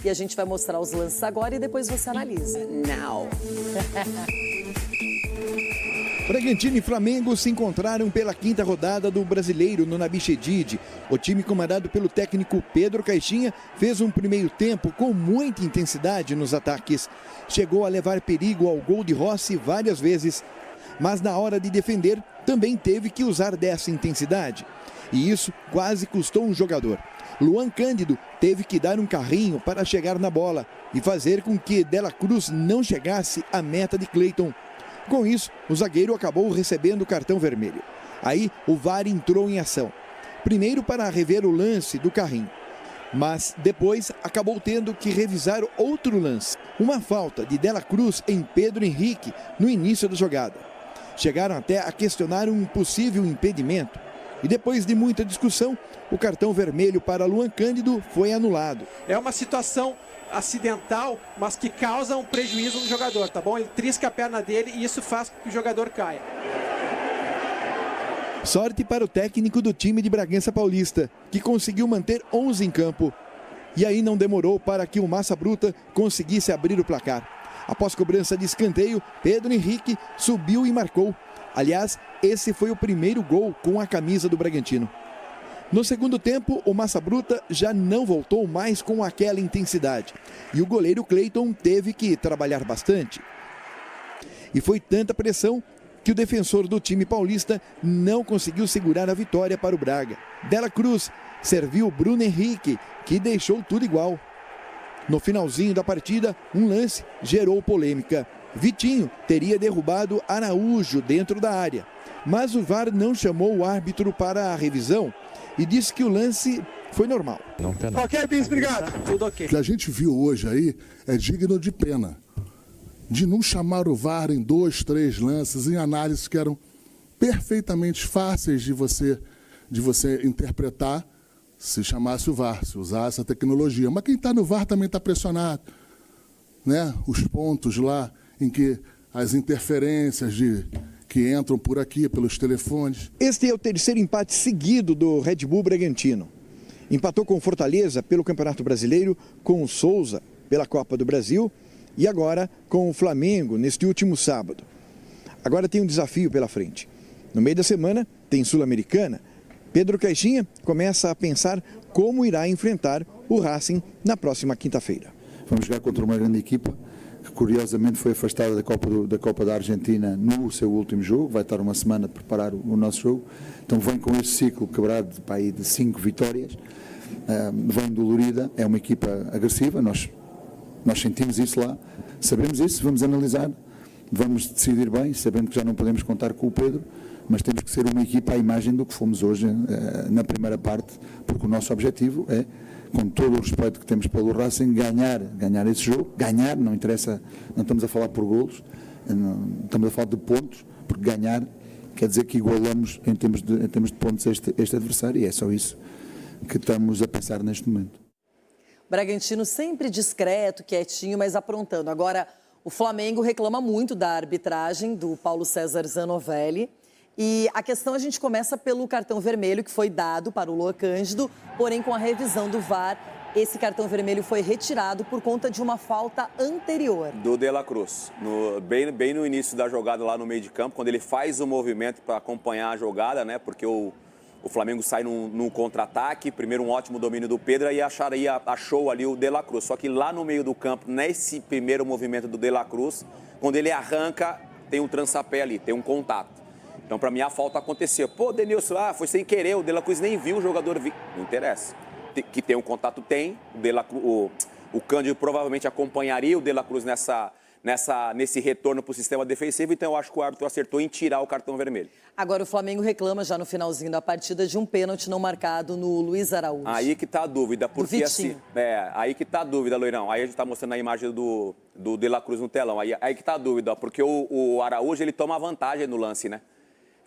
E a gente vai mostrar os lances agora e depois você analisa. Não. Bragantino e Flamengo se encontraram pela quinta rodada do Brasileiro no Nabi Chedid. O time comandado pelo técnico Pedro Caixinha fez um primeiro tempo com muita intensidade nos ataques. Chegou a levar perigo ao gol de Rossi várias vezes, mas na hora de defender também teve que usar dessa intensidade. E isso quase custou um jogador. Luan Cândido teve que dar um carrinho para chegar na bola e fazer com que Dela Cruz não chegasse à meta de Cleiton. Com isso, o zagueiro acabou recebendo o cartão vermelho. Aí, o VAR entrou em ação. Primeiro para rever o lance do carrinho, mas depois acabou tendo que revisar outro lance. Uma falta de Dela Cruz em Pedro Henrique no início da jogada. Chegaram até a questionar um possível impedimento. E depois de muita discussão, o cartão vermelho para Luan Cândido foi anulado. É uma situação acidental, mas que causa um prejuízo no jogador, tá bom? Ele trisca a perna dele e isso faz com que o jogador caia. Sorte para o técnico do time de Bragança Paulista, que conseguiu manter 11 em campo. E aí não demorou para que o Massa Bruta conseguisse abrir o placar. Após cobrança de escanteio, Pedro Henrique subiu e marcou. Aliás, esse foi o primeiro gol com a camisa do Bragantino. No segundo tempo, o Massa Bruta já não voltou mais com aquela intensidade. E o goleiro Cleiton teve que trabalhar bastante. E foi tanta pressão que o defensor do time paulista não conseguiu segurar a vitória para o Braga. Dela Cruz serviu Bruno Henrique, que deixou tudo igual. No finalzinho da partida, um lance gerou polêmica. Vitinho teria derrubado Araújo dentro da área, mas o VAR não chamou o árbitro para a revisão e disse que o lance foi normal. Não tem nada. Ok, Bis, obrigado. Tudo ok. O que a gente viu hoje aí é digno de pena. De não chamar o VAR em 2, 3 lances, em análises que eram perfeitamente fáceis de você interpretar se chamasse o VAR, se usasse a tecnologia. Mas quem está no VAR também está pressionado. Né? Os pontos lá em que as interferências que entram por aqui, pelos telefones. Este é o terceiro empate seguido do Red Bull Bragantino. Empatou com o Fortaleza pelo Campeonato Brasileiro, com o Souza pela Copa do Brasil e agora com o Flamengo neste último sábado. Agora tem um desafio pela frente. No meio da semana tem Sul-Americana. Pedro Caixinha começa a pensar como irá enfrentar o Racing na próxima quinta-feira. Vamos jogar contra uma grande equipa, que curiosamente foi afastada da Copa da Argentina no seu último jogo, vai estar uma semana a preparar o nosso jogo, então vem com esse ciclo quebrado de 5 vitórias, vem dolorida, é uma equipa agressiva, nós sentimos isso lá, sabemos isso, vamos analisar, vamos decidir bem, sabendo que já não podemos contar com o Pedro, mas temos que ser uma equipa à imagem do que fomos hoje na primeira parte, porque o nosso objetivo é, com todo o respeito que temos pelo Racing, ganhar esse jogo, ganhar, não interessa, não estamos a falar por golos, estamos a falar de pontos, porque ganhar quer dizer que igualamos em termos de pontos este adversário, e é só isso que estamos a pensar neste momento. Bragantino sempre discreto, quietinho, mas aprontando. Agora, o Flamengo reclama muito da arbitragem do Paulo César Zanovelli. E a questão, a gente começa pelo cartão vermelho que foi dado para o Luan Cândido, porém com a revisão do VAR, esse cartão vermelho foi retirado por conta de uma falta anterior. Do De La Cruz, bem no início da jogada lá no meio de campo, quando ele faz o movimento para acompanhar a jogada, né? Porque o Flamengo sai num contra-ataque, primeiro um ótimo domínio do Pedro e achou ali o De La Cruz. Só que lá no meio do campo, nesse primeiro movimento do De La Cruz, quando ele arranca, tem um trançapé ali, tem um contato. Então, para mim, a falta aconteceu. Pô, Denilson, foi sem querer, o De La Cruz nem viu o jogador vir. Não interessa. Que tem um contato, tem. O Cândido provavelmente acompanharia o De La Cruz nesse retorno para o sistema defensivo, então eu acho que o árbitro acertou em tirar o cartão vermelho. Agora o Flamengo reclama já no finalzinho da partida de um pênalti não marcado no Luiz Araújo. Aí que está a dúvida, porque assim... aí que está a dúvida, Loirão. Aí a gente está mostrando a imagem do De La Cruz no telão. Aí que está a dúvida, porque o Araújo, ele toma vantagem no lance, né?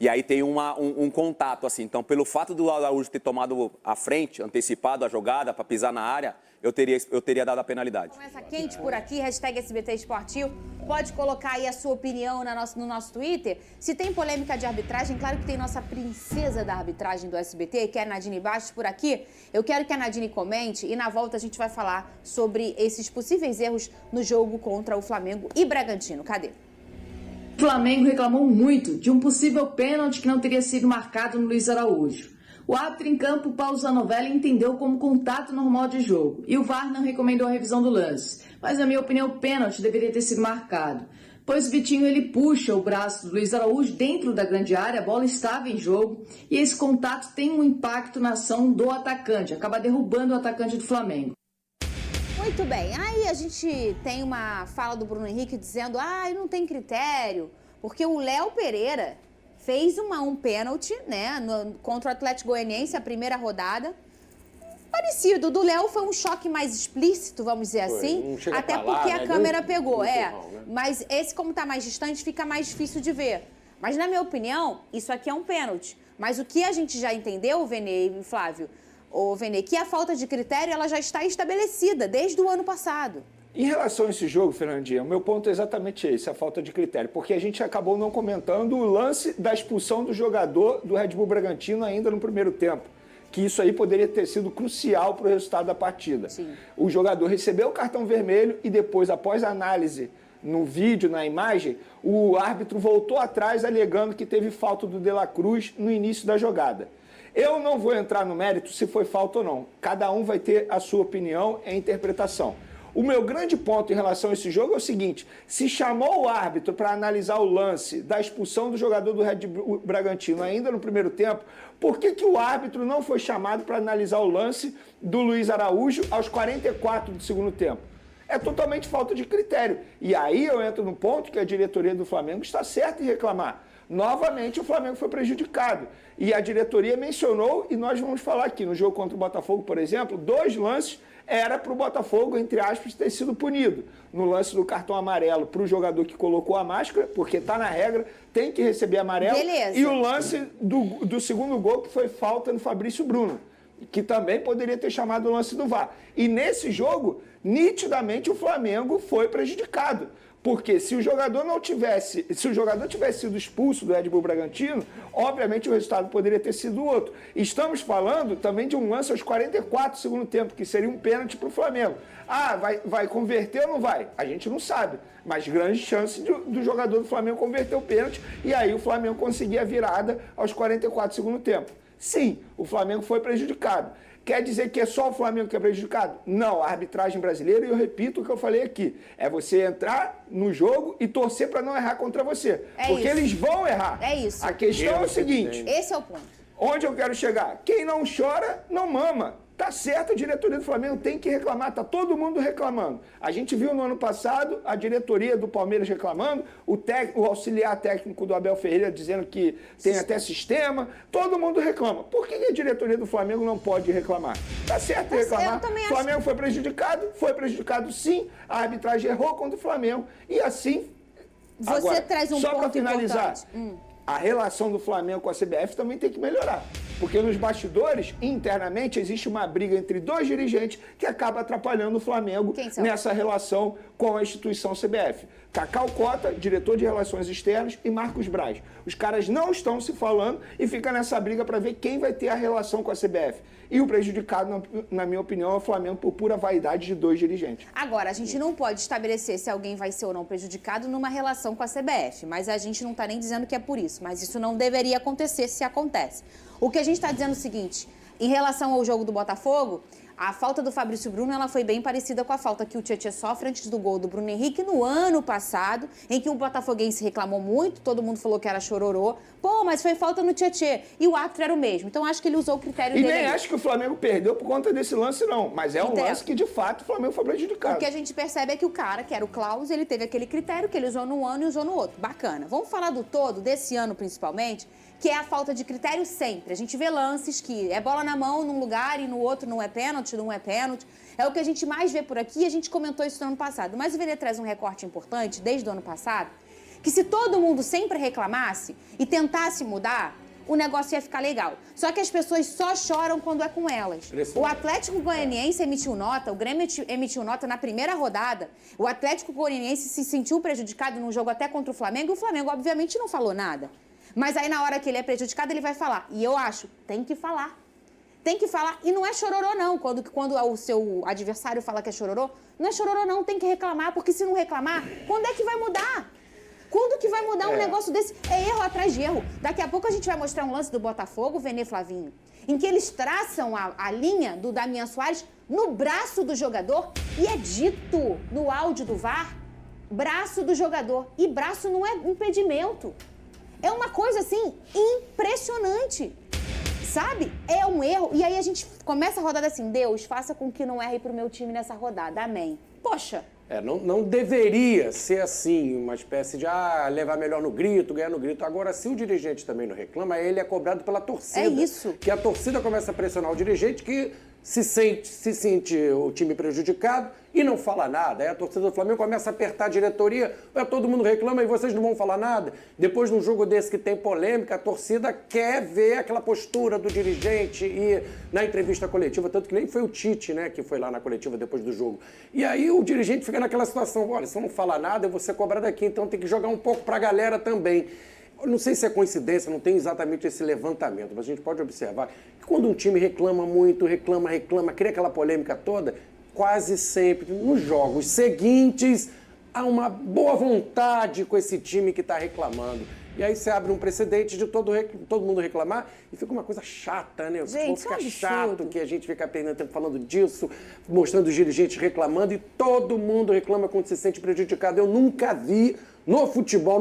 E aí tem um contato, assim. Então, pelo fato do Araújo ter tomado a frente, antecipado a jogada para pisar na área, eu teria dado a penalidade. Começa quente por aqui, hashtag SBT Esportivo. Pode colocar aí a sua opinião no nosso Twitter. Se tem polêmica de arbitragem, claro que tem nossa princesa da arbitragem do SBT, que é a Nadine Bastos, por aqui. Eu quero que a Nadine comente e na volta a gente vai falar sobre esses possíveis erros no jogo contra o Flamengo e Bragantino. Cadê? O Flamengo reclamou muito de um possível pênalti que não teria sido marcado no Luiz Araújo. O árbitro em campo, Paulo Zanovelli, entendeu como contato normal de jogo e o VAR não recomendou a revisão do lance. Mas, na minha opinião, o pênalti deveria ter sido marcado, pois o Vitinho ele puxa o braço do Luiz Araújo dentro da grande área, a bola estava em jogo e esse contato tem um impacto na ação do atacante, acaba derrubando o atacante do Flamengo. Muito bem, aí a gente tem uma fala do Bruno Henrique dizendo não tem critério, porque o Léo Pereira fez um pênalti, né, contra o Atlético Goianiense, a primeira rodada. Parecido, o do Léo foi um choque mais explícito, vamos dizer assim, até porque a câmera pegou, mas esse, como tá mais distante, fica mais difícil de ver. Mas, na minha opinião, isso aqui é um pênalti. Mas o que a gente já entendeu, Vene e Flávio, que a falta de critério ela já está estabelecida desde o ano passado. Em relação a esse jogo, Fernandinha, o meu ponto é exatamente esse, a falta de critério, porque a gente acabou não comentando o lance da expulsão do jogador do Red Bull Bragantino ainda no primeiro tempo, que isso aí poderia ter sido crucial para o resultado da partida. Sim. O jogador recebeu o cartão vermelho e depois, após a análise no vídeo, na imagem, o árbitro voltou atrás alegando que teve falta do De La Cruz no início da jogada. Eu não vou entrar no mérito se foi falta ou não. Cada um vai ter a sua opinião e a interpretação. O meu grande ponto em relação a esse jogo é o seguinte: se chamou o árbitro para analisar o lance da expulsão do jogador do Red Bull Bragantino ainda no primeiro tempo, por que o árbitro não foi chamado para analisar o lance do Luiz Araújo aos 44 do segundo tempo? É totalmente falta de critério. E aí eu entro no ponto que a diretoria do Flamengo está certa em reclamar. Novamente o Flamengo foi prejudicado. E a diretoria mencionou, e nós vamos falar aqui, no jogo contra o Botafogo, por exemplo, 2 lances era para o Botafogo, entre aspas, ter sido punido. No lance do cartão amarelo para o jogador que colocou a máscara, porque está na regra, tem que receber amarelo. Beleza. E o lance do segundo gol, que foi falta no Fabrício Bruno, que também poderia ter chamado o lance do VAR. E nesse jogo, nitidamente o Flamengo foi prejudicado. Porque se o jogador tivesse sido expulso do Red Bull Bragantino, obviamente o resultado poderia ter sido outro. Estamos falando também de um lance aos 44 do segundo tempo, que seria um pênalti para o Flamengo. Vai converter ou não vai? A gente não sabe. Mas grande chance do jogador do Flamengo converter o pênalti e aí o Flamengo conseguir a virada aos 44 do segundo tempo. Sim, o Flamengo foi prejudicado. Quer dizer que é só o Flamengo que é prejudicado? Não, a arbitragem brasileira, e eu repito o que eu falei aqui, é você entrar no jogo e torcer para não errar contra você. Porque eles vão errar. É isso. A questão é o seguinte... Esse é o ponto. Onde eu quero chegar? Quem não chora, não mama. Tá certo, a diretoria do Flamengo tem que reclamar, tá todo mundo reclamando. A gente viu no ano passado a diretoria do Palmeiras reclamando, o auxiliar técnico do Abel Ferreira dizendo que tem até sistema, todo mundo reclama. Por que a diretoria do Flamengo não pode reclamar? Tá certo reclamar. Eu também o Flamengo foi prejudicado sim, a arbitragem errou contra o Flamengo e assim... Você Agora, traz um só ponto para finalizar, importante. a relação do Flamengo com a CBF também tem que melhorar. Porque nos bastidores, internamente, existe uma briga entre 2 dirigentes que acaba atrapalhando o Flamengo nessa relação com a instituição CBF. Cacau Cota, diretor de Relações Externas, e Marcos Braz. Os caras não estão se falando e fica nessa briga para ver quem vai ter a relação com a CBF. E o prejudicado, na minha opinião, é o Flamengo por pura vaidade de 2 dirigentes. Agora, a gente não pode estabelecer se alguém vai ser ou não prejudicado numa relação com a CBF, mas a gente não está nem dizendo que é por isso, mas isso não deveria acontecer se acontece. O que a gente está dizendo é o seguinte, em relação ao jogo do Botafogo, a falta do Fabrício Bruno ela foi bem parecida com a falta que o Tietchan sofre antes do gol do Bruno Henrique no ano passado, em que o botafoguense reclamou muito, todo mundo falou que era chororô. Pô, mas foi falta no Tietchan. E o árbitro era o mesmo. Então, acho que ele usou o critério dele. E nem acho que o Flamengo perdeu por conta desse lance, não. Mas é um lance que, de fato, o Flamengo foi prejudicado. O que a gente percebe é que o cara, que era o Klaus, ele teve aquele critério que ele usou num ano e usou no outro. Bacana. Vamos falar do todo, desse ano principalmente, que é a falta de critério sempre. A gente vê lances que é bola na mão num lugar e no outro não é pênalti, não é pênalti. É o que a gente mais vê por aqui e a gente comentou isso no ano passado. Mas o Vene traz um recorte importante, desde o ano passado, que se todo mundo sempre reclamasse e tentasse mudar, o negócio ia ficar legal. Só que as pessoas só choram quando é com elas. O Atlético Goianiense emitiu nota, o Grêmio emitiu nota na primeira rodada. O Atlético Goianiense se sentiu prejudicado num jogo até contra o Flamengo, e o Flamengo, obviamente, não falou nada. Mas aí, na hora que ele é prejudicado, ele vai falar. E eu acho, tem que falar. Tem que falar. E não é chororô, não. Quando o seu adversário fala que é chororô, não é chororô, não. Tem que reclamar, porque se não reclamar, quando é que vai mudar? Quando que vai mudar um negócio desse? É erro atrás de erro. Daqui a pouco a gente vai mostrar um lance do Botafogo, Vene Flavinho, em que eles traçam a linha do Damian Soares no braço do jogador e é dito no áudio do VAR, braço do jogador. E braço não é impedimento. É uma coisa, assim, impressionante. Sabe? É um erro. E aí a gente começa a rodada assim, Deus, faça com que não erre pro meu time nessa rodada. Amém. Poxa. Não deveria ser assim, uma espécie de levar melhor no grito, ganhar no grito. Agora, se o dirigente também não reclama, ele é cobrado pela torcida. É isso. Que a torcida começa a pressionar o dirigente, que se sente o time prejudicado e não fala nada. Aí a torcida do Flamengo começa a apertar a diretoria, todo mundo reclama e vocês não vão falar nada. Depois de um jogo desse que tem polêmica, a torcida quer ver aquela postura do dirigente e na entrevista coletiva, tanto que nem foi o Tite, né, que foi lá na coletiva depois do jogo. E aí o dirigente fica naquela situação, olha, se eu não falar nada, eu vou ser cobrado aqui, então tem que jogar um pouco pra galera também. Eu não sei se é coincidência, não tem exatamente esse levantamento, mas a gente pode observar que quando um time reclama muito, reclama, cria aquela polêmica toda, quase sempre nos jogos seguintes há uma boa vontade com esse time que está reclamando. E aí você abre um precedente de todo mundo reclamar e fica uma coisa chata, né? O futebol fica chato, que a gente fica perdendo tempo falando disso, mostrando os dirigentes reclamando e todo mundo reclama quando se sente prejudicado. Eu nunca vi no futebol,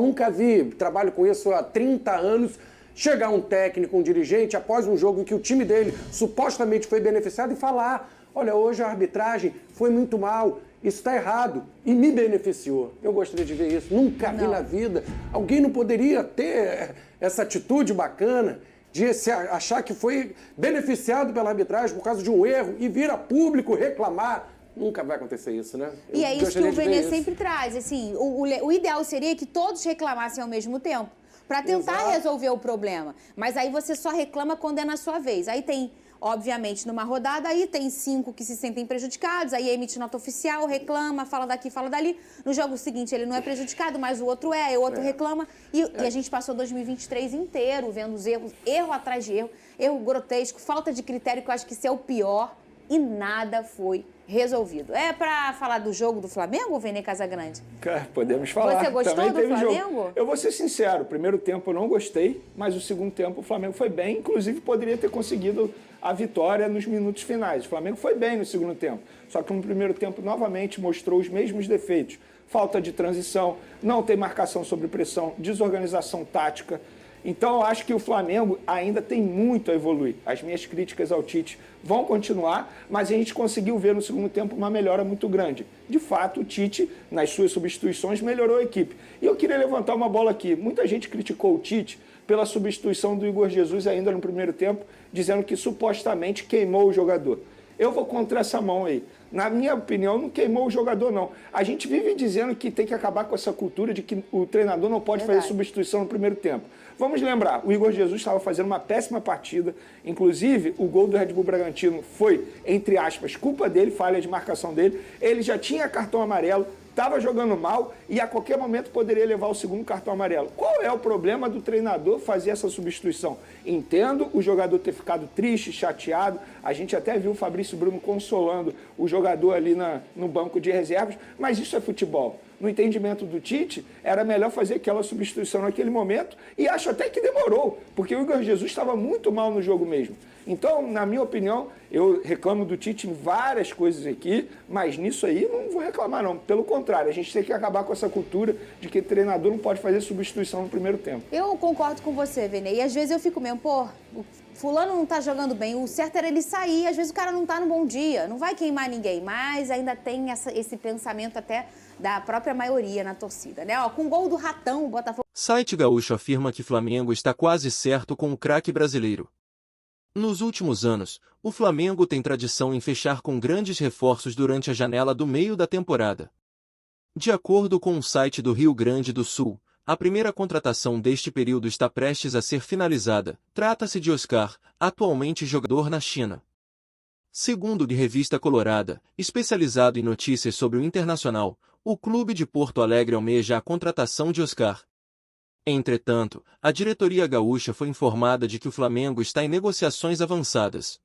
trabalho com isso há 30 anos, chegar um técnico, um dirigente, após um jogo em que o time dele supostamente foi beneficiado e falar, olha, hoje a arbitragem foi muito mal, isso está errado e me beneficiou. Eu gostaria de ver isso, nunca vi na vida. Alguém não poderia ter essa atitude bacana de achar que foi beneficiado pela arbitragem por causa de um erro e vir a público reclamar. Nunca vai acontecer isso, né? E é isso que o Vene sempre traz. Assim, o ideal seria que todos reclamassem ao mesmo tempo, para tentar resolver o problema. Mas aí você só reclama quando é na sua vez. Aí tem, obviamente, numa rodada, aí tem 5 que se sentem prejudicados, aí emite nota oficial, reclama, fala daqui, fala dali. No jogo seguinte ele não é prejudicado, mas o outro o outro reclama. E a gente passou 2023 inteiro vendo os erros, erro atrás de erro grotesco, falta de critério, que eu acho que isso é o pior, e nada foi resolvido. É pra falar do jogo do Flamengo, Vene Casagrande? Podemos falar. Você gostou Também do teve Flamengo? Jogo. Eu vou ser sincero, o primeiro tempo eu não gostei, mas o segundo tempo o Flamengo foi bem, inclusive poderia ter conseguido a vitória nos minutos finais. O Flamengo foi bem no segundo tempo, só que no primeiro tempo novamente mostrou os mesmos defeitos. Falta de transição, não tem marcação sobre pressão, desorganização tática. Então, eu acho que o Flamengo ainda tem muito a evoluir. As minhas críticas ao Tite vão continuar, mas a gente conseguiu ver no segundo tempo uma melhora muito grande. De fato, o Tite, nas suas substituições, melhorou a equipe. E eu queria levantar uma bola aqui. Muita gente criticou o Tite pela substituição do Igor Jesus ainda no primeiro tempo, dizendo que supostamente queimou o jogador. Eu vou contra essa mão aí. Na minha opinião, não queimou o jogador, não. A gente vive dizendo que tem que acabar com essa cultura de que o treinador não pode fazer substituição no primeiro tempo. Vamos lembrar, o Igor Jesus estava fazendo uma péssima partida. Inclusive, o gol do Red Bull Bragantino foi, entre aspas, culpa dele, falha de marcação dele. Ele já tinha cartão amarelo, estava jogando mal e a qualquer momento poderia levar o segundo cartão amarelo. Qual é o problema do treinador fazer essa substituição? Entendo o jogador ter ficado triste, chateado. A gente até viu o Fabrício Bruno consolando o jogador ali no banco de reservas, mas isso é futebol. No entendimento do Tite, era melhor fazer aquela substituição naquele momento e acho até que demorou, porque o Igor Jesus estava muito mal no jogo mesmo. Então, na minha opinião, eu reclamo do Tite em várias coisas aqui, mas nisso aí não vou reclamar não. Pelo contrário, a gente tem que acabar com essa cultura de que o treinador não pode fazer substituição no primeiro tempo. Eu concordo com você, Vene, e às vezes eu fico mesmo, o fulano não tá jogando bem, o certo era ele sair, às vezes o cara não tá no bom dia, não vai queimar ninguém, mas ainda tem esse pensamento até da própria maioria na torcida, né? Com o gol do Ratão, o Botafogo... Site Gaúcho afirma que Flamengo está quase certo com o craque brasileiro. Nos últimos anos, o Flamengo tem tradição em fechar com grandes reforços durante a janela do meio da temporada. De acordo com um site do Rio Grande do Sul, a primeira contratação deste período está prestes a ser finalizada. Trata-se de Oscar, atualmente jogador na China. Segundo de Revista Colorada, especializado em notícias sobre o Internacional, o clube de Porto Alegre almeja a contratação de Oscar. Entretanto, a diretoria gaúcha foi informada de que o Flamengo está em negociações avançadas.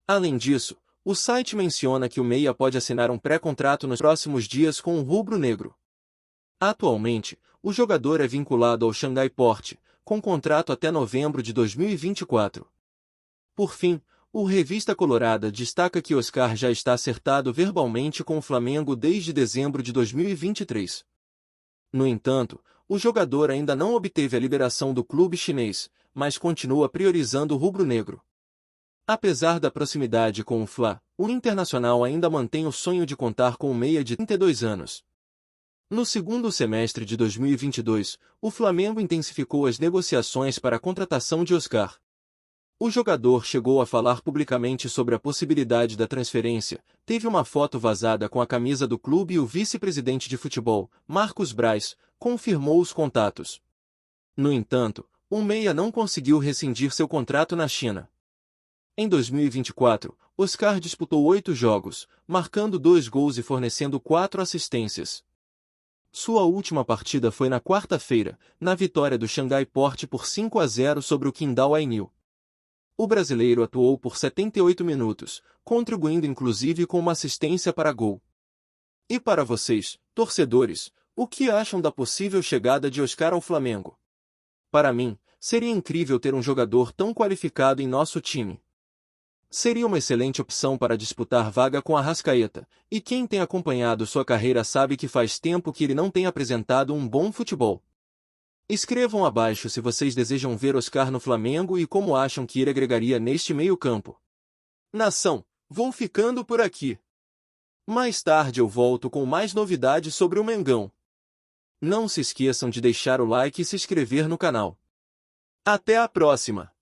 Além disso, o site menciona que o meia pode assinar um pré-contrato nos próximos dias com o rubro-negro. Atualmente, o jogador é vinculado ao Xangai Port, com contrato até novembro de 2024. Por fim, o Revista Colorada destaca que Oscar já está acertado verbalmente com o Flamengo desde dezembro de 2023. No entanto, o jogador ainda não obteve a liberação do clube chinês, mas continua priorizando o rubro-negro. Apesar da proximidade com o Fla, o Internacional ainda mantém o sonho de contar com um meia de 32 anos. No segundo semestre de 2022, o Flamengo intensificou as negociações para a contratação de Oscar. O jogador chegou a falar publicamente sobre a possibilidade da transferência, teve uma foto vazada com a camisa do clube e o vice-presidente de futebol, Marcos Braz, confirmou os contatos. No entanto, o meia não conseguiu rescindir seu contrato na China. Em 2024, Oscar disputou 8 jogos, marcando 2 gols e fornecendo 4 assistências. Sua última partida foi na quarta-feira, na vitória do Xangai Port por 5-0 sobre o Qingdao Ainil. O brasileiro atuou por 78 minutos, contribuindo inclusive com uma assistência para gol. E para vocês, torcedores, o que acham da possível chegada de Oscar ao Flamengo? Para mim, seria incrível ter um jogador tão qualificado em nosso time. Seria uma excelente opção para disputar vaga com Arrascaeta, e quem tem acompanhado sua carreira sabe que faz tempo que ele não tem apresentado um bom futebol. Escrevam abaixo se vocês desejam ver Oscar no Flamengo e como acham que ele agregaria neste meio-campo. Nação, vou ficando por aqui. Mais tarde eu volto com mais novidades sobre o Mengão. Não se esqueçam de deixar o like e se inscrever no canal. Até a próxima!